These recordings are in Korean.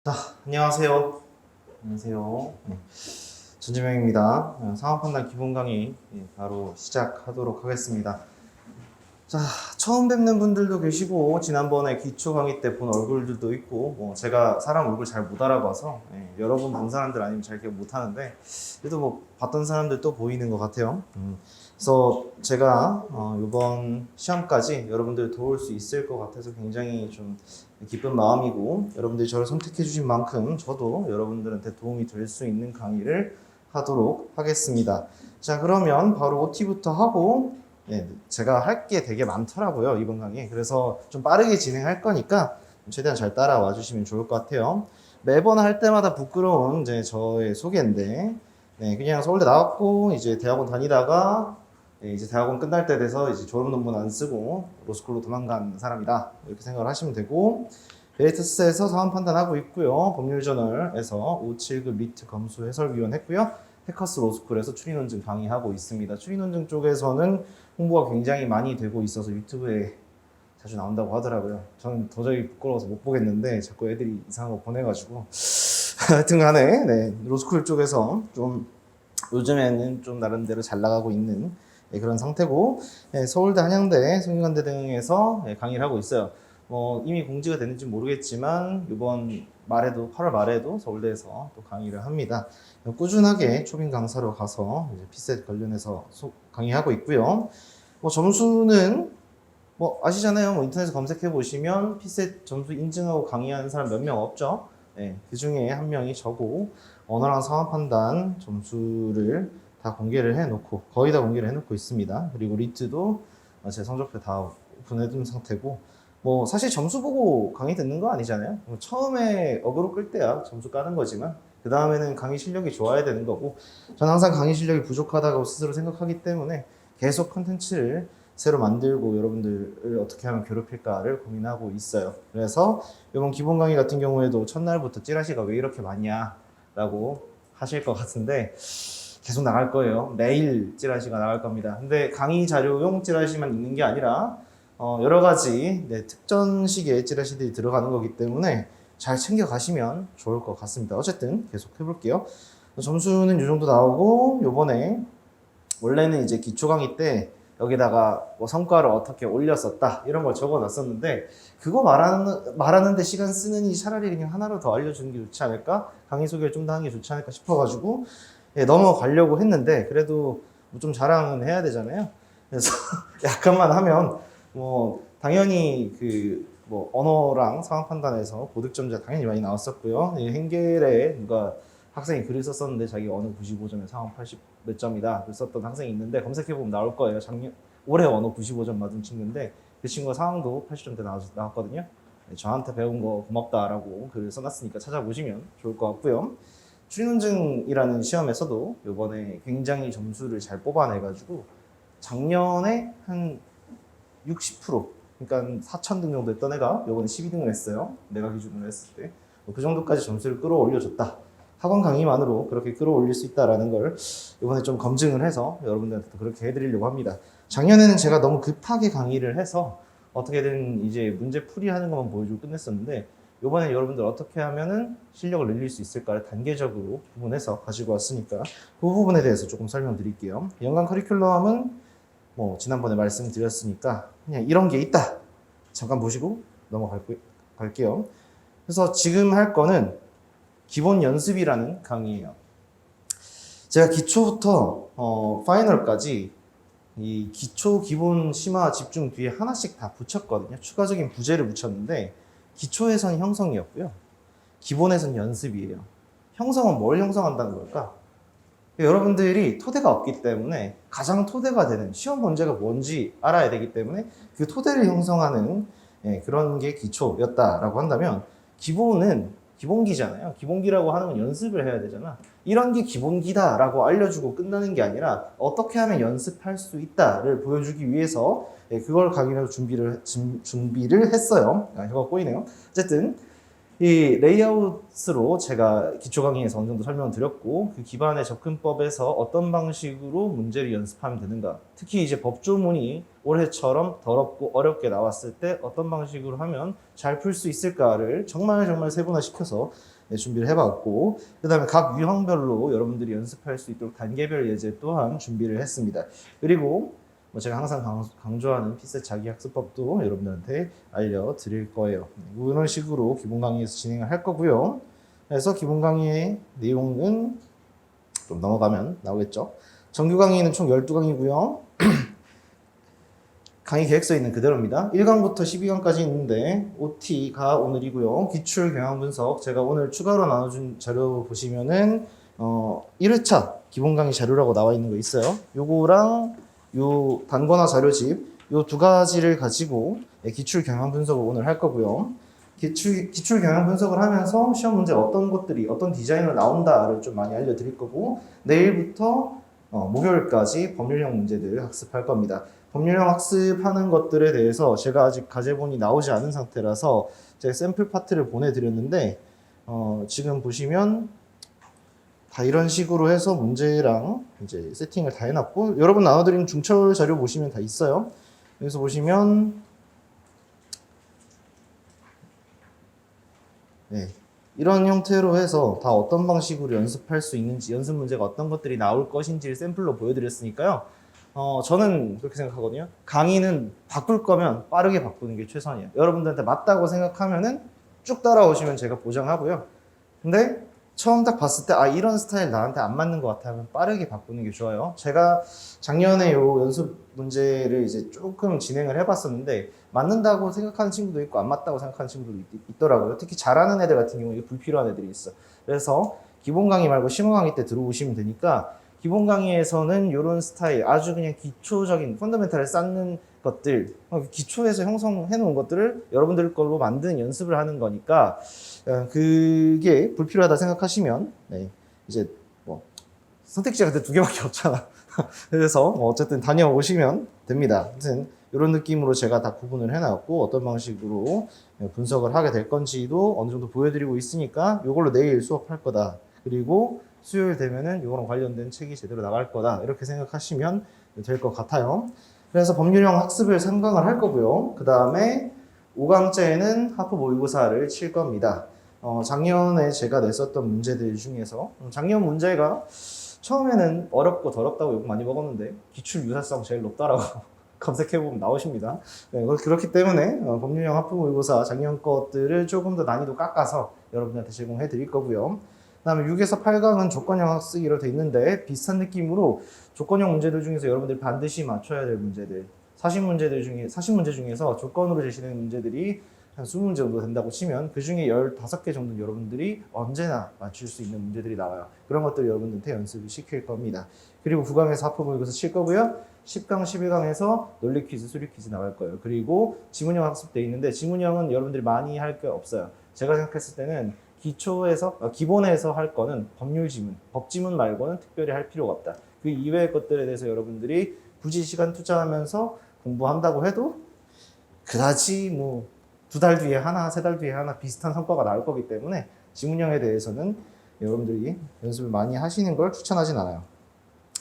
자, 안녕하세요. 안녕하세요. 네, 전지명입니다. 상황 판단 기본 강의 바로 시작하도록 하겠습니다. 자, 처음 뵙는 분들도 계시고 지난번에 기초 강의 때 본 얼굴들도 있고 제가 사람 얼굴 잘 못 알아봐서 여러 번 본 사람들 아니면 잘 기억 못 하는데 그래도 봤던 사람들 또 보이는 것 같아요. 그래서 제가 이번 시험까지 여러분들 도울 수 있을 것 같아서 굉장히 좀 기쁜 마음이고, 여러분들이 저를 선택해 주신 만큼 저도 여러분들한테 도움이 될 수 있는 강의를 하도록 하겠습니다. 자, 그러면 바로 OT부터 하고, 제가 할 게 되게 많더라고요, 이번 강의. 그래서 좀 빠르게 진행할 거니까 최대한 잘 따라와 주시면 좋을 것 같아요. 매번 할 때마다 부끄러운 이제 저의 소개인데, 그냥 서울대 나왔고 이제 대학원 다니다가 이제 대학원 끝날 때 돼서 이제 졸업 논문 안 쓰고 로스쿨로 도망간 사람이다, 이렇게 생각을 하시면 되고, 베리터스에서 사원 판단하고 있고요. 법률저널에서 579 리트 검수 해설위원 했고요. 해커스 로스쿨에서 추리논증 강의하고 있습니다. 추리논증 쪽에서는 홍보가 굉장히 많이 되고 있어서 유튜브에 자주 나온다고 하더라고요. 저는 도저히 부끄러워서 못 보겠는데 자꾸 애들이 이상한 거 보내가지고 하여튼 간에 로스쿨 쪽에서 좀 요즘에는 좀 나름대로 잘 나가고 있는 그런 상태고, 서울대, 한양대, 성균관대 등에서 강의를 하고 있어요. 이미 공지가 됐는지 모르겠지만 이번 말에도 8월 말에도 서울대에서 또 강의를 합니다. 꾸준하게 초빙 강사로 가서 이제 피셋 관련해서 강의하고 있고요. 점수는 아시잖아요. 인터넷에 검색해 보시면 피셋 점수 인증하고 강의하는 사람 몇 명 없죠. 그 중에 한 명이 저고, 언어랑 상황 판단 점수를 다 공개를 해놓고, 거의 다 공개를 해놓고 있습니다. 그리고 리트도 제 성적표 다 오픈해둔 상태고, 사실 점수 보고 강의 듣는 거 아니잖아요. 처음에 어그로 끌 때야 점수 까는 거지만 그 다음에는 강의 실력이 좋아야 되는 거고, 저는 항상 강의 실력이 부족하다고 스스로 생각하기 때문에 계속 컨텐츠를 새로 만들고 여러분들을 어떻게 하면 괴롭힐까를 고민하고 있어요. 그래서 이번 기본 강의 같은 경우에도 첫날부터 찌라시가 왜 이렇게 많냐 라고 하실 것 같은데, 계속 나갈 거예요. 매일 찌라시가 나갈 겁니다. 근데 강의 자료용 찌라시만 있는 게 아니라 여러 가지 특전식의 찌라시들이 들어가는 거기 때문에 잘 챙겨 가시면 좋을 것 같습니다. 어쨌든 계속 해볼게요. 점수는 이 정도 나오고, 요번에 원래는 이제 기초 강의 때 여기다가 성과를 어떻게 올렸었다 이런 걸 적어 놨었는데, 그거 말하는데 시간 쓰느니 차라리 그냥 하나로 더 알려주는 게 좋지 않을까? 강의 소개를 좀 더 하는 게 좋지 않을까 싶어가지고 넘어가려고 했는데, 그래도 좀 자랑은 해야 되잖아요. 그래서 약간만 하면 당연히 언어랑 상황 판단에서 고득점자 당연히 많이 나왔었고요. 행겔에 누가 학생이 글을 썼었는데 자기 언어 95점에 상황 80 몇 점이다 썼던 학생이 있는데, 검색해보면 나올 거예요. 올해 언어 95점 맞은 친구인데 그 친구가 상황도 80점대 나왔거든요. 저한테 배운 거 고맙다라고 글을 써놨으니까 찾아보시면 좋을 것 같고요. 추리논증이라는 시험에서도 이번에 굉장히 점수를 잘 뽑아내가지고 작년에 한 60%, 그러니까 4,000등 정도 했던 애가 이번에 12등을 했어요. 내가 기준으로 했을 때. 그 정도까지 점수를 끌어올려줬다. 학원 강의만으로 그렇게 끌어올릴 수 있다라는 걸 이번에 좀 검증을 해서 여러분들한테도 그렇게 해드리려고 합니다. 작년에는 제가 너무 급하게 강의를 해서 어떻게든 이제 문제 풀이하는 것만 보여주고 끝냈었는데, 이번에 여러분들 어떻게 하면은 실력을 늘릴 수 있을까를 단계적으로 구분해서 가지고 왔으니까 그 부분에 대해서 조금 설명드릴게요. 연간 커리큘럼은 지난번에 말씀드렸으니까 그냥 이런 게 있다 잠깐 보시고 넘어갈게요. 그래서 지금 할 거는 기본 연습이라는 강의예요. 제가 기초부터 파이널까지 이 기초, 기본, 심화, 집중 뒤에 하나씩 다 붙였거든요. 추가적인 부제를 붙였는데, 기초에서는 형성이었고요. 기본에서는 연습이에요. 형성은 뭘 형성한다는 걸까? 여러분들이 토대가 없기 때문에 가장 토대가 되는 시험 문제가 뭔지 알아야 되기 때문에 그 토대를 형성하는 그런 게 기초였다라고 한다면, 기본은 기본기잖아요. 기본기라고 하는 건 연습을 해야 되잖아. 이런 게 기본기다라고 알려주고 끝나는 게 아니라 어떻게 하면 연습할 수 있다를 보여주기 위해서 그걸 강의로 준비를 했어요. 혀가 꼬이네요. 어쨌든 이 레이아웃으로 제가 기초 강의에서 어느 정도 설명을 드렸고 그 기반의 접근법에서 어떤 방식으로 문제를 연습하면 되는가, 특히 이제 법조문이 올해처럼 더럽고 어렵게 나왔을 때 어떤 방식으로 하면 잘 풀 수 있을까를 정말 세분화시켜서 준비를 해봤고, 그 다음에 각 유형별로 여러분들이 연습할 수 있도록 단계별 예제 또한 준비를 했습니다. 그리고 뭐 제가 항상 강조하는 피셋 자기학습법도 여러분들한테 알려드릴 거예요. 이런 식으로 기본 강의에서 진행을 할 거고요. 그래서 기본 강의의 내용은 좀 넘어가면 나오겠죠. 정규 강의는 총 12강이고요. 강의 계획서에 있는 그대로입니다. 1강부터 12강까지 있는데 OT가 오늘이고요. 기출 경향 분석 제가 오늘 추가로 나눠준 자료 보시면은 1회차 기본 강의 자료라고 나와 있는 거 있어요. 요거랑 요 단권화 자료집 요 두 가지를 가지고 기출 경향 분석을 오늘 할 거고요. 기출 경향 분석을 하면서 시험 문제 어떤 것들이 어떤 디자인으로 나온다를 좀 많이 알려드릴 거고, 내일부터 목요일까지 법률형 문제들 학습할 겁니다. 법률형 학습하는 것들에 대해서 제가 아직 과제본이 나오지 않은 상태라서 제가 샘플 파트를 보내드렸는데 지금 보시면 다 이런 식으로 해서 문제랑 이제 세팅을 다 해놨고, 여러분 나눠드린 중철 자료 보시면 다 있어요. 여기서 보시면 네, 이런 형태로 해서 다 어떤 방식으로 연습할 수 있는지, 연습 문제가 어떤 것들이 나올 것인지를 샘플로 보여드렸으니까요. 저는 그렇게 생각하거든요. 강의는 바꿀 거면 빠르게 바꾸는 게 최선이에요. 여러분들한테 맞다고 생각하면은 쭉 따라오시면 제가 보장하고요. 근데 처음 딱 봤을 때 이런 스타일 나한테 안 맞는 것 같아 하면 빠르게 바꾸는 게 좋아요. 제가 작년에 요 연습 문제를 이제 조금 진행을 해봤었는데 맞는다고 생각하는 친구도 있고 안 맞다고 생각하는 친구도 있더라고요. 특히 잘하는 애들 같은 경우에 불필요한 애들이 있어. 그래서 기본 강의 말고 심화 강의 때 들어오시면 되니까, 기본 강의에서는 이런 스타일 아주 그냥 기초적인 펀더멘탈을 쌓는 것들, 기초에서 형성해 놓은 것들을 여러분들 걸로 만드는 연습을 하는 거니까 그게 불필요하다 생각하시면 이제 뭐 선택지가 근데 두 개밖에 없잖아. 그래서 어쨌든 다녀오시면 됩니다. 아무튼 이런 느낌으로 제가 다 구분을 해놨고 어떤 방식으로 분석을 하게 될 건지도 어느 정도 보여드리고 있으니까 이걸로 내일 수업할 거다. 그리고 수요일 되면은 이거랑 관련된 책이 제대로 나갈 거다. 이렇게 생각하시면 될 것 같아요. 그래서 법률형 학습을 3강을 할 거고요. 그 다음에 5강째에는 하프 모의고사를 칠 겁니다. 작년에 제가 냈었던 문제들 중에서 작년 문제가 처음에는 어렵고 더럽다고 욕 많이 먹었는데 기출 유사성 제일 높다라고 검색해보면 나오십니다. 네, 그렇기 때문에 법률형 하프 모의고사 작년 것들을 조금 더 난이도 깎아서 여러분들한테 제공해 드릴 거고요. 그 다음에 6에서 8강은 조건형 학습기로 돼 있는데 비슷한 느낌으로 조건형 문제들 중에서 여러분들이 반드시 맞춰야 될 문제들, 40문제 중에서 조건으로 제시되는 문제들이 한 20문제 정도 된다고 치면 그 중에 15개 정도는 여러분들이 언제나 맞출 수 있는 문제들이 나와요. 그런 것들을 여러분들한테 연습을 시킬 겁니다. 그리고 9강에서 하프 모의고사 칠 거고요. 10강, 11강에서 논리 퀴즈, 수리 퀴즈 나갈 거예요. 그리고 지문형 학습돼 있는데 지문형은 여러분들이 많이 할 게 없어요. 제가 생각했을 때는 기본에서 할 거는 법률 지문, 법 지문 말고는 특별히 할 필요가 없다. 그 이외의 것들에 대해서 여러분들이 굳이 시간 투자하면서 공부한다고 해도 그다지 뭐 2달 뒤에 하나, 3달 뒤에 하나 비슷한 성과가 나올 거기 때문에 지문형에 대해서는 여러분들이 연습을 많이 하시는 걸 추천하진 않아요.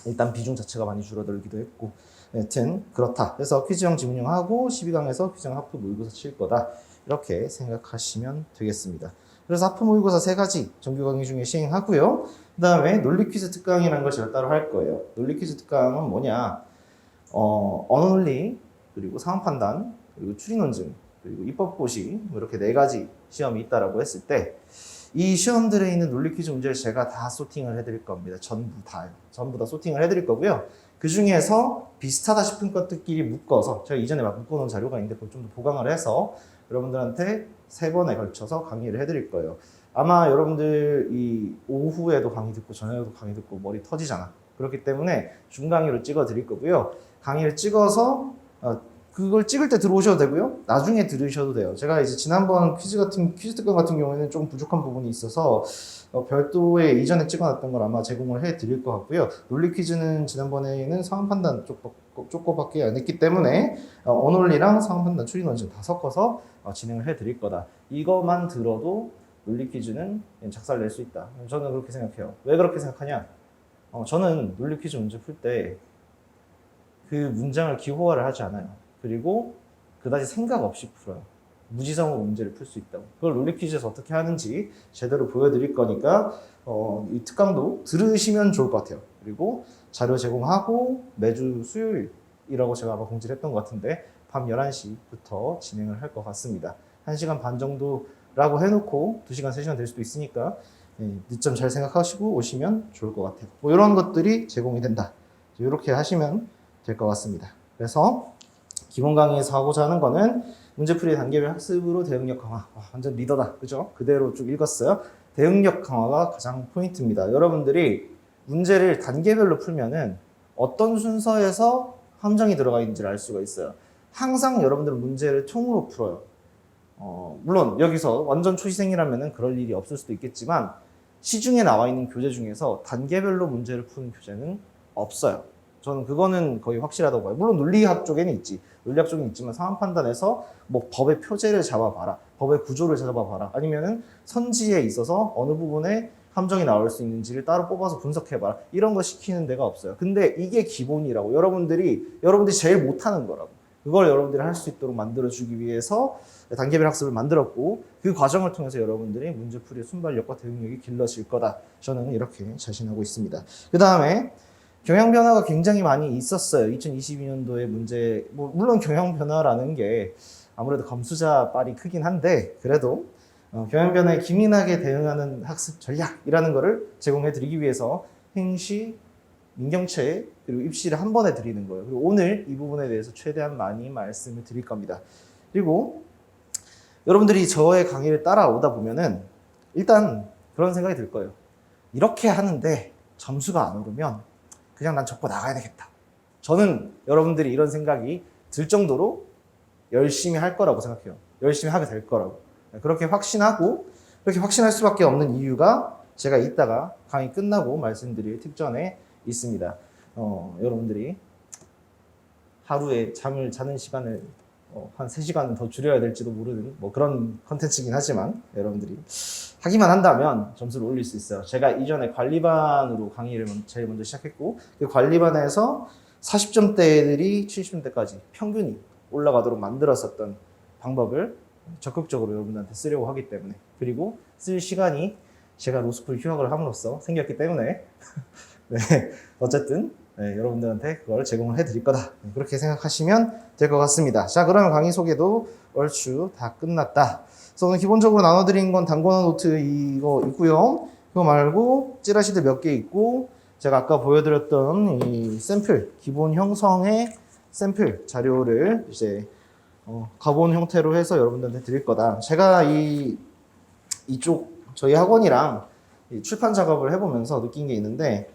일단 비중 자체가 많이 줄어들기도 했고, 여튼 그렇다. 그래서 퀴즈형 지문형 하고 12강에서 퀴즈형 하프 모의고사 칠 거다. 이렇게 생각하시면 되겠습니다. 그래서 하프 모의고사 3가지 정규 강의 중에 시행하고요. 그 다음에 논리 퀴즈 특강이라는 걸 제가 따로 할 거예요. 논리 퀴즈 특강은 뭐냐? 언어 논리, 그리고 상황 판단, 그리고 추리 논증, 그리고 입법 고시, 뭐 이렇게 4가지 시험이 있다라고 했을 때 이 시험들에 있는 논리 퀴즈 문제를 제가 다 소팅을 해드릴 겁니다. 전부 다 소팅을 해드릴 거고요. 그 중에서 비슷하다 싶은 것들끼리 묶어서 제가 이전에 막 묶어놓은 자료가 있는데 그걸 좀 더 보강을 해서 여러분들한테 3번에 걸쳐서 강의를 해드릴 거예요. 아마 여러분들 이 오후에도 강의 듣고 저녁에도 강의 듣고 머리 터지잖아. 그렇기 때문에 중강의로 찍어 드릴 거고요. 강의를 찍어서 그걸 찍을 때 들어오셔도 되고요. 나중에 들으셔도 돼요. 제가 이제 지난번 퀴즈 특강 같은 경우에는 좀 부족한 부분이 있어서 별도의 이전에 찍어놨던 걸 아마 제공을 해 드릴 것 같고요. 논리 퀴즈는 지난번에는 상황 판단 쪽거밖에 안 했기 때문에 언어논리랑 상황 판단, 추리 논증 다 섞어서 진행을 해 드릴 거다. 이것만 들어도 논리 퀴즈는 작사를 낼 수 있다. 저는 그렇게 생각해요. 왜 그렇게 생각하냐? 저는 논리 퀴즈 문제 풀 때 그 문장을 기호화를 하지 않아요. 그리고 그다지 생각 없이 풀어요. 무지성으로 문제를 풀 수 있다고. 그걸 논리 퀴즈에서 어떻게 하는지 제대로 보여드릴 거니까 이 특강도 들으시면 좋을 것 같아요. 그리고 자료 제공하고 매주 수요일이라고 제가 아마 공지를 했던 것 같은데 밤 11시부터 진행을 할 것 같습니다. 1시간 반 정도라고 해놓고 2시간, 3시간 될 수도 있으니까 늦점 잘 생각하시고 오시면 좋을 것 같아요. 뭐 이런 것들이 제공이 된다. 이렇게 하시면 될 것 같습니다. 그래서 기본 강의에서 하고자 하는 거는 문제풀이 단계별 학습으로 대응력 강화. 와, 완전 리더다. 그죠? 그대로 쭉 읽었어요. 대응력 강화가 가장 포인트입니다. 여러분들이 문제를 단계별로 풀면은 어떤 순서에서 함정이 들어가 있는지를 알 수가 있어요. 항상 여러분들은 문제를 통으로 풀어요. 물론 여기서 완전 초시생이라면 그럴 일이 없을 수도 있겠지만 시중에 나와 있는 교재 중에서 단계별로 문제를 푸는 교재는 없어요. 저는 그거는 거의 확실하다고 봐요. 물론 논리학 쪽에는 있지. 논리학 쪽에는 있지만 상황 판단에서 뭐 법의 표제를 잡아봐라. 법의 구조를 잡아봐라. 아니면은 선지에 있어서 어느 부분에 함정이 나올 수 있는지를 따로 뽑아서 분석해봐라. 이런 거 시키는 데가 없어요. 근데 이게 기본이라고. 여러분들이 제일 못하는 거라고. 그걸 여러분들이 할 수 있도록 만들어주기 위해서 단계별 학습을 만들었고 그 과정을 통해서 여러분들이 문제풀이의 순발력과 대응력이 길러질 거다. 저는 이렇게 자신하고 있습니다. 그 다음에 경향 변화가 굉장히 많이 있었어요. 2022년도에 문제, 물론 경향 변화라는 게 아무래도 감수자 빨이 크긴 한데 그래도 경향 변화에 기민하게 대응하는 학습 전략이라는 거를 제공해 드리기 위해서 행시, 민경채 그리고 입시를 한 번에 드리는 거예요. 그리고 오늘 이 부분에 대해서 최대한 많이 말씀을 드릴 겁니다. 그리고 여러분들이 저의 강의를 따라오다 보면은 일단 그런 생각이 들 거예요. 이렇게 하는데 점수가 안 오르면 그냥 난 접고 나가야 되겠다. 저는 여러분들이 이런 생각이 들 정도로 열심히 할 거라고 생각해요. 열심히 하게 될 거라고. 그렇게 확신하고 그렇게 확신할 수밖에 없는 이유가 제가 이따가 강의 끝나고 말씀드릴 특전에 있습니다. 여러분들이 하루에 잠을 자는 시간을 한 3시간 더 줄여야 될지도 모르는 뭐 그런 컨텐츠이긴 하지만 여러분들이 하기만 한다면 점수를 올릴 수 있어요. 제가 이전에 관리반으로 강의를 제일 먼저 시작했고 그 관리반에서 40점대 애들이 70점대까지 평균이 올라가도록 만들었었던 방법을 적극적으로 여러분들한테 쓰려고 하기 때문에 그리고 쓸 시간이 제가 로스쿨 휴학을 함으로써 생겼기 때문에 네, 어쨌든 여러분들한테 그걸 제공을 해드릴 거다. 그렇게 생각하시면 될 것 같습니다. 자, 그러면 강의 소개도 얼추 다 끝났다. 그래서 오늘 기본적으로 나눠드린 건 단권화 노트 이거 있고요. 그거 말고 찌라시들 몇 개 있고 제가 아까 보여드렸던 이 샘플, 기본 형성의 샘플 자료를 이제 가본 형태로 해서 여러분들한테 드릴 거다. 제가 이쪽 저희 학원이랑 출판 작업을 해보면서 느낀 게 있는데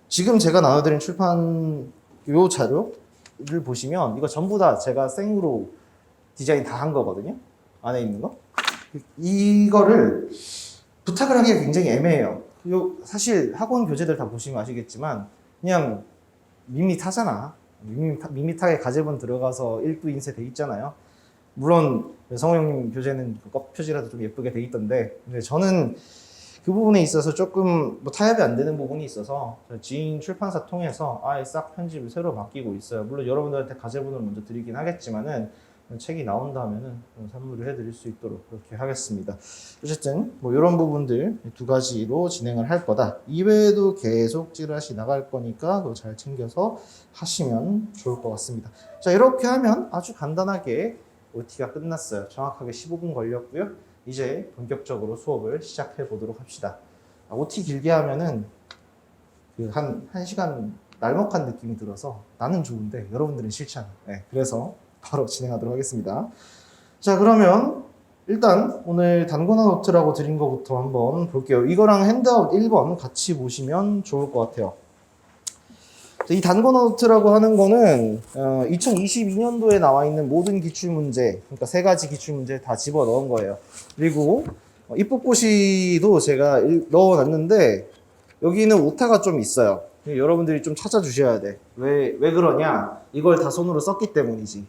지금 제가 나눠드린 출판 요 자료를 보시면 이거 전부 다 제가 생으로 디자인 다 한 거거든요. 안에 있는 거. 이거를 부탁을 하기가 굉장히 애매해요. 사실 학원 교재들 다 보시면 아시겠지만 그냥 밋밋하잖아. 밋밋하게 가제본 들어가서 1두 인쇄 돼 있잖아요. 물론 성호 형님 교재는 껍 표지라도 좀 예쁘게 돼 있던데 근데 저는 그 부분에 있어서 조금 타협이 안 되는 부분이 있어서 지인 출판사 통해서 아예 싹 편집을 새로 바뀌고 있어요. 물론 여러분들한테 가제본을 먼저 드리긴 하겠지만은 책이 나온다면은 선물을 해드릴 수 있도록 그렇게 하겠습니다. 어쨌든 뭐 이런 부분들 두 가지로 진행을 할 거다. 이외에도 계속 찌라시 나갈 거니까 그거 잘 챙겨서 하시면 좋을 것 같습니다. 자, 이렇게 하면 아주 간단하게 OT가 끝났어요. 정확하게 15분 걸렸고요. 이제 본격적으로 수업을 시작해 보도록 합시다. OT 길게 하면은 한 1시간 날먹한 느낌이 들어서 나는 좋은데 여러분들은 싫지 않아요. 네, 그래서 바로 진행하도록 하겠습니다. 자, 그러면 일단 오늘 단권화 노트라고 드린 거부터 한번 볼게요. 이거랑 핸드아웃 1번 같이 보시면 좋을 것 같아요. 이 단권화 노트라고 하는 거는 2022년도에 나와 있는 모든 기출문제, 그러니까 3가지 기출문제 다 집어 넣은 거예요. 그리고 입법고시도 제가 넣어놨는데 여기는 오타가 좀 있어요. 여러분들이 좀 찾아주셔야 돼. 왜 그러냐? 이걸 다 손으로 썼기 때문이지.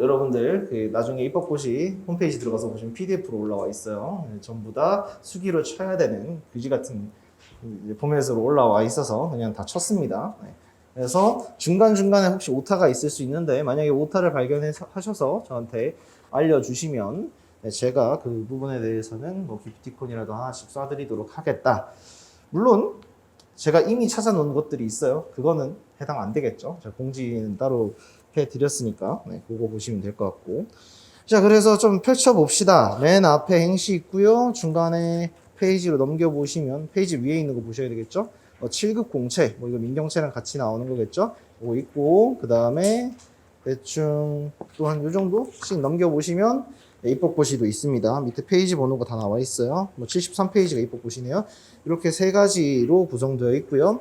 여러분들 나중에 입법고시 홈페이지 들어가서 보시면 PDF로 올라와 있어요. 전부 다 수기로 쳐야 되는 규지 같은 포맷으로 올라와 있어서 그냥 다 쳤습니다. 그래서 중간중간에 혹시 오타가 있을 수 있는데 만약에 오타를 발견하셔서 저한테 알려주시면 제가 그 부분에 대해서는 뭐 기프티콘이라도 하나씩 쏴드리도록 하겠다. 물론 제가 이미 찾아놓은 것들이 있어요. 그거는 해당 안 되겠죠. 제가 공지는 따로 해드렸으니까 그거 보시면 될 것 같고. 자, 그래서 좀 펼쳐봅시다. 맨 앞에 행시 있고요. 중간에 페이지로 넘겨보시면 페이지 위에 있는 거 보셔야 되겠죠. 7급 공채, 뭐 이거 민경채랑 같이 나오는 거겠죠. 그거 있고, 그 다음에 대충 또 한 요 정도씩 넘겨보시면 입법고시도 있습니다. 밑에 페이지 번호가 다 나와 있어요. 뭐 73페이지가 입법고시네요. 이렇게 세 가지로 구성되어 있고요.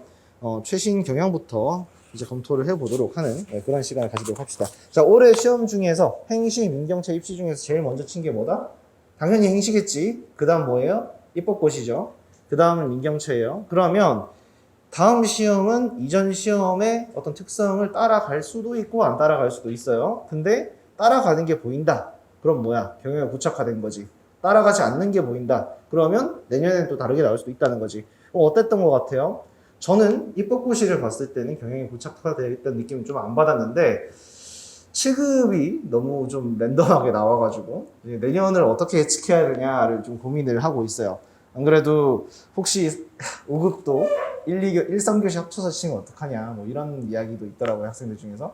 최신 경향부터 이제 검토를 해보도록 하는 그런 시간을 가지도록 합시다. 자, 올해 시험 중에서 행시, 민경채, 입시 중에서 제일 먼저 친 게 뭐다? 당연히 행시겠지. 그 다음 뭐예요? 입법고시죠. 그 다음은 민경채예요. 그러면 다음 시험은 이전 시험의 어떤 특성을 따라갈 수도 있고 안 따라갈 수도 있어요. 근데 따라가는 게 보인다. 그럼 뭐야? 경영에 고착화된 거지. 따라가지 않는 게 보인다. 그러면 내년에는 또 다르게 나올 수도 있다는 거지. 어땠던 것 같아요? 저는 입법고시를 봤을 때는 경영에 고착화되어 있다는 느낌을 좀 안 받았는데 7급이 너무 좀 랜덤하게 나와가지고 내년을 어떻게 예측해야 되냐를 좀 고민을 하고 있어요. 안 그래도 혹시 5급도 1, 3교시 합쳐서 치면 어떡하냐 뭐 이런 이야기도 있더라고요. 학생들 중에서.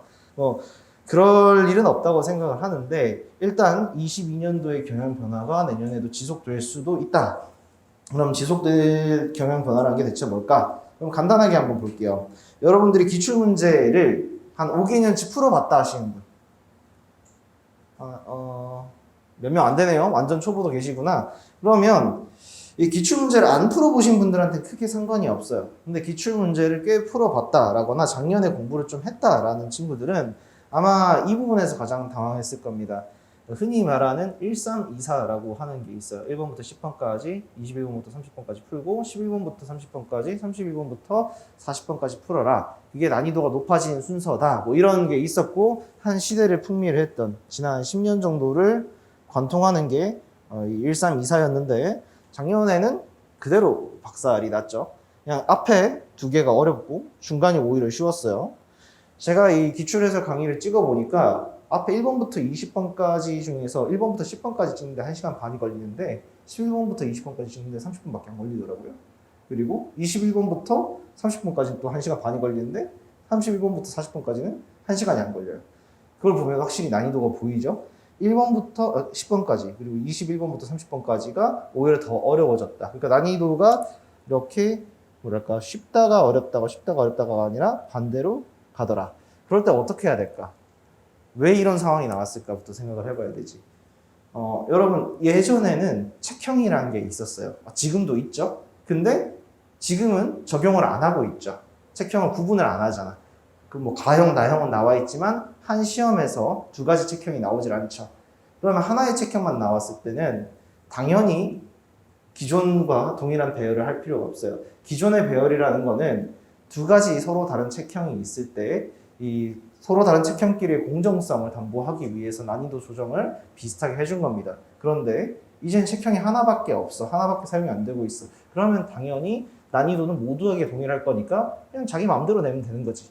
그럴 일은 없다고 생각을 하는데 일단 22년도의 경영 변화가 내년에도 지속될 수도 있다. 그럼 지속될 경영 변화라는 게 대체 뭘까? 그럼 간단하게 한번 볼게요. 여러분들이 기출문제를 한 5개년치 풀어봤다 하시는 분. 몇 명 안 되네요. 완전 초보도 계시구나. 그러면 이 기출문제를 안 풀어보신 분들한테 크게 상관이 없어요. 근데 기출문제를 꽤 풀어봤다라거나 작년에 공부를 좀 했다라는 친구들은 아마 이 부분에서 가장 당황했을 겁니다. 흔히 말하는 1324라고 하는 게 있어요. 1번부터 10번까지, 21번부터 30번까지 풀고 11번부터 30번까지, 31번부터 40번까지 풀어라. 이게 난이도가 높아지는 순서다. 뭐 이런 게 있었고 한 시대를 풍미를 했던 지난 10년 정도를 관통하는 게 1324였는데 작년에는 그대로 박살이 났죠. 그냥 앞에 두 개가 어렵고 중간이 오히려 쉬웠어요. 제가 이 기출해설 강의를 찍어보니까 앞에 1번부터 20번까지 중에서 1번부터 10번까지 찍는데 1시간 반이 걸리는데 11번부터 20번까지 찍는데 30분밖에 안 걸리더라고요. 그리고 21번부터 30번까지는 또 1시간 반이 걸리는데 31번부터 40번까지는 1시간이 안 걸려요. 그걸 보면 확실히 난이도가 보이죠? 1번부터 10번까지 그리고 21번부터 30번까지가 오히려 더 어려워졌다. 그러니까 난이도가 이렇게 뭐랄까 쉽다가 어렵다가 아니라 반대로 가더라. 그럴 때 어떻게 해야 될까? 왜 이런 상황이 나왔을까부터 생각을 해봐야 되지. 여러분 예전에는 책형이라는 게 있었어요. 지금도 있죠. 근데 지금은 적용을 안 하고 있죠. 책형을 구분을 안 하잖아. 그 뭐 가형, 나형은 나와 있지만 한 시험에서 두 가지 책형이 나오질 않죠. 그러면 하나의 책형만 나왔을 때는 당연히 기존과 동일한 배열을 할 필요가 없어요. 기존의 배열이라는 거는 두 가지 서로 다른 책형이 있을 때 이 서로 다른 책형끼리의 공정성을 담보하기 위해서 난이도 조정을 비슷하게 해준 겁니다. 그런데 이젠 책형이 하나밖에 없어. 하나밖에 사용이 안 되고 있어. 그러면 당연히 난이도는 모두에게 동일할 거니까 그냥 자기 마음대로 내면 되는 거지.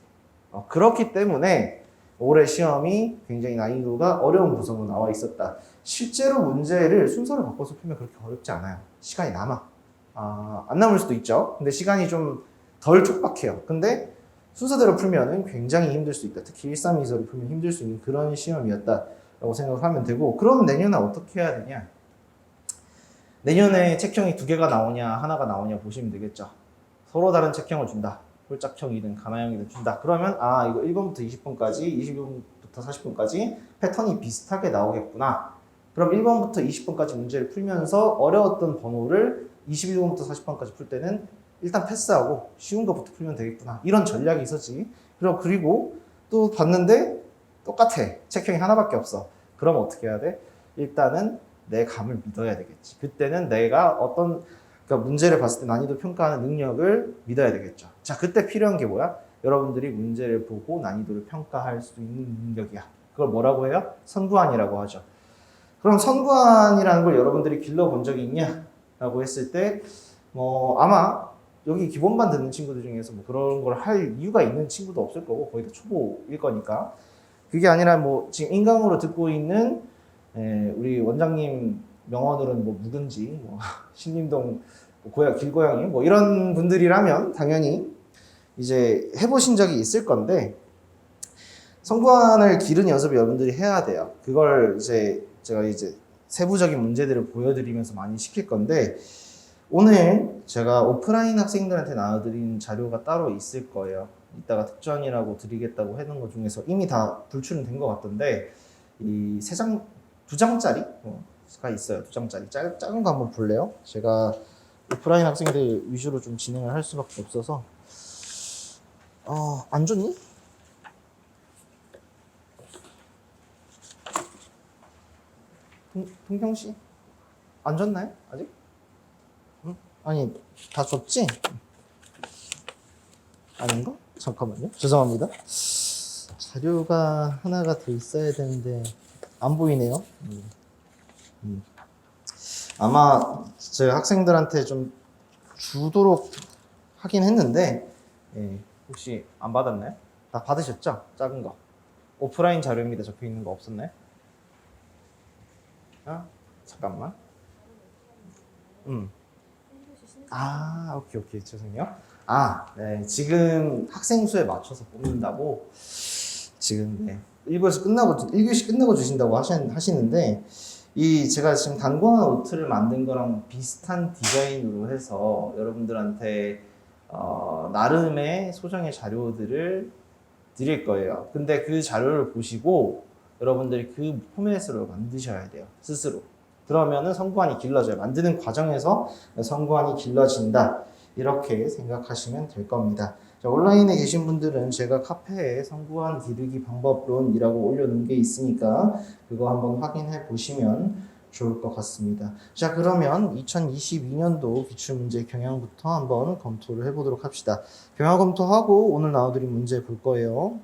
그렇기 때문에 올해 시험이 굉장히 난이도가 어려운 구성으로 나와 있었다. 실제로 문제를 순서를 바꿔서 풀면 그렇게 어렵지 않아요. 시간이 남아. 안 남을 수도 있죠. 근데 시간이 좀 덜 촉박해요. 근데 순서대로 풀면은 굉장히 힘들 수 있다. 특히 1324를 풀면 힘들 수 있는 그런 시험이었다라고 생각하면 되고, 그럼 내년에 어떻게 해야 되냐? 내년에 책형이 두 개가 나오냐, 하나가 나오냐 보시면 되겠죠. 서로 다른 책형을 준다. 홀짝형이든 가나형이든 준다. 그러면 이거 1번부터 20번까지, 21번부터 40번까지 패턴이 비슷하게 나오겠구나. 그럼 1번부터 20번까지 문제를 풀면서 어려웠던 번호를 21번부터 40번까지 풀 때는 일단 패스하고 쉬운 것부터 풀면 되겠구나. 이런 전략이 있었지. 그리고 또 봤는데 똑같아. 책형이 하나밖에 없어. 그럼 어떻게 해야 돼? 일단은 내 감을 믿어야 되겠지. 그때는 내가 그러니까 문제를 봤을 때 난이도 평가하는 능력을 믿어야 되겠죠. 자, 그때 필요한 게 뭐야? 여러분들이 문제를 보고 난이도를 평가할 수 있는 능력이야. 그걸 뭐라고 해요? 선구안이라고 하죠. 그럼 선구안이라는 걸 여러분들이 길러본 적이 있냐? 라고 했을 때 아마 여기 기본반 듣는 친구들 중에서 뭐 그런 걸 할 이유가 있는 친구도 없을 거고 거의 다 초보일 거니까 그게 아니라 지금 인강으로 듣고 있는 우리 원장님 명언으로는 묵은지 신림동 길고양이 이런 분들이라면 당연히 이제 해보신 적이 있을 건데 선구안을 기르는 연습을 여러분들이 해야 돼요. 그걸 이제 제가 세부적인 문제들을 보여드리면서 많이 시킬 건데 오늘 제가 오프라인 학생들한테 나눠드린 자료가 따로 있을 거예요. 이따가 특전이라고 드리겠다고 해놓은 것 중에서 이미 다 불출은 된 것 같던데 이 두 장짜리가 있어요. 2장짜리 작은 거 한번 볼래요? 제가 오프라인 학생들 위주로 좀 진행을 할 수밖에 없어서 안 좋니? 동경 씨? 안 줬나요? 아직? 응? 아니, 다 줬지? 아닌가? 잠깐만요. 죄송합니다. 자료가 하나가 더 있어야 되는데 안 보이네요. 아마 제가 학생들한테 좀 주도록 하긴 했는데 혹시 안 받았나요? 다 받으셨죠? 작은 거. 오프라인 자료입니다. 적혀 있는 거 없었나요? 잠깐만. 오케이. 죄송해요. 네. 지금 학생 수에 맞춰서 뽑는다고 지금 1교시 끝나고 주신다고 하시는데 제가 지금 단권화 노트를 만든 거랑 비슷한 디자인으로 해서 여러분들한테 나름의 소정의 자료들을 드릴 거예요. 근데 그 자료를 보시고 여러분들이 그 포맷으로 만드셔야 돼요. 스스로. 그러면은 선구안이 길러져요. 만드는 과정에서 선구안이 길러진다. 이렇게 생각하시면 될 겁니다. 자, 온라인에 계신 분들은 제가 카페에 선구안 기르기 방법론이라고 올려놓은 게 있으니까 그거 한번 확인해 보시면 좋을 것 같습니다. 자, 그러면 2022년도 기출문제 경향부터 한번 검토를 해보도록 합시다. 경향 검토하고 오늘 나와드린 문제 볼 거예요.